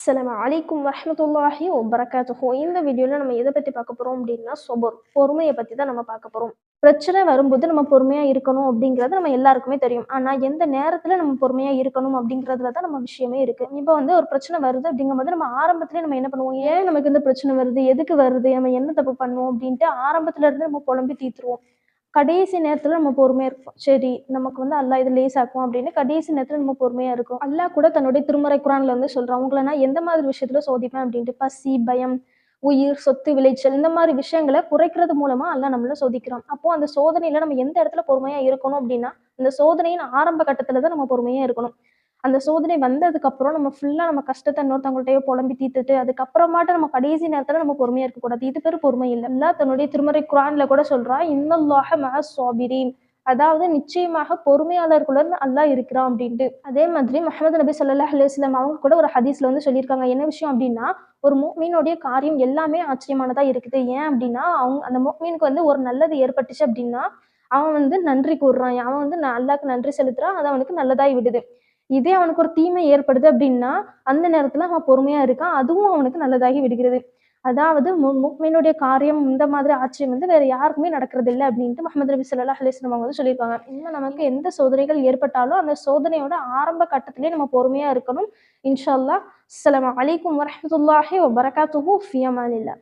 அஸ்ஸலாமு அலைக்கும் வரஹ்மத்துல்லாஹி வபரகாத்துஹு. இந்த வீடியோல நம்ம எத பத்தி பார்க்க போறோம் அப்படின்னா, பொறுமைய பத்தி தான் நம்ம பார்க்க போறோம். பிரச்சனை வரும்போது நம்ம பொறுமையா இருக்கணும் அப்படிங்கிறது நம்ம எல்லாருக்குமே தெரியும். ஆனா எந்த நேரத்துல நம்ம பொறுமையா இருக்கணும் அப்படிங்கிறதுல தான் நம்ம விஷயமே இருக்கு. இப்போ வந்து ஒரு பிரச்சனை வருது அப்படிங்கும்போது நம்ம ஆரம்பத்திலேயே நம்ம என்ன பண்ணுவோம்? ஏன் நமக்கு இந்த பிரச்சனை வருது? எதுக்கு வருது? நம்ம என்ன தப்பு பண்ணோம்? அப்படின்ட்டு ஆரம்பத்துல இருந்து நம்ம புலம்பி தீர்த்துருவோம். கடைசி நேரத்துல நம்ம பொறுமையா இருப்போம். சரி, நமக்கு வந்து அல்லாஹ் இத லேசாக்குவான் அப்படின்னு கடைசி நேரத்துல நம்ம பொறுமையா இருக்கோம். அல்லாஹ் கூட தன்னுடைய திருமறை குரான்ல வந்து சொல்றான், உங்கள நான் எந்த மாதிரி விஷயத்துல சோதிப்பேன் அப்படின்ட்டு. பசி, பயம், உயிர், சொத்து, விளைச்சல் இந்த மாதிரி விஷயங்கள குறைக்கிறது மூலமா அல்லாஹ் நம்மள சோதிக்கிறான். அப்போ அந்த சோதனையில நம்ம எந்த இடத்துல பொறுமையா இருக்கணும் அப்படின்னா, அந்த சோதனையின் ஆரம்ப கட்டத்துல தான் நம்ம பொறுமையா இருக்கணும். அந்த சோதனை வந்ததுக்கப்புறம் நம்ம ஃபுல்லா நம்ம கஷ்டத்த இன்னொருத்தவங்கள்ட்டயோ புலம்பி தீர்த்துட்டு, அதுக்கப்புறமாட்டு நம்ம கடைசி நேரத்துல நம்ம பொறுமையா இருக்கக்கூடாது. இது பேரு பொறுமை இல்ல. அல்லாஹ் தன்னுடைய திருமறை குர்ஆன்ல கூட சொல்றான், "இன்னல்லாஹ மஅஸ் ஸாபிரீன்." அதாவது நிச்சயமாக பொறுமையாளர்களுடன் அல்லாஹ் இருக்கிறான் அப்படின்ட்டு. அதே மாதிரி முஹம்மது நபி ஸல்லல்லாஹு அலைஹி வஸல்லம் அவங்க கூட ஒரு ஹதீஸ்ல வந்து சொல்லியிருக்காங்க. என்ன விஷயம் அப்படின்னா, ஒரு முஃமினுடைய காரியம் எல்லாமே ஆச்சரியமானதா இருக்குது. ஏன் அப்படின்னா, அந்த முஃமினுக்கு வந்து ஒரு நல்லது ஏற்பட்டுச்சு அப்படின்னா, அவன் வந்து நன்றி கூறுறான். அவன் வந்து அல்லாஹ்க்கு நன்றி செலுத்துறான். அது அவனுக்கு நல்லதாய் விடுது. இதே அவனுக்கு ஒரு தீமை ஏற்படுது அப்படின்னா, அந்த நேரத்துல அவன் பொறுமையா இருக்கான். அதுவும் அவனுக்கு நல்லதாகி விடுகிறது. அதாவது முஃமினுடைய காரியம் இந்த மாதிரி ஆச்சரியம் வந்து வேற யாருக்குமே நடக்கிறதில்ல அப்படின்ட்டு முஹம்மது நபி ஸல்லல்லாஹு அலைஹி வஸல்லம் அவங்க வந்து சொல்லியிருக்காங்க. இன்னும் நமக்கு எந்த சோதனைகள் ஏற்பட்டாலும், அந்த சோதனையோட ஆரம்ப கட்டத்திலேயே நம்ம பொறுமையா இருக்கணும். இன்ஷா அல்லாஹ். அஸ்ஸலாமு அலைக்கும் வரஹ்மத்துல்லாஹி வபரகாத்துஹு. ஃபி அமானில்லாஹ்.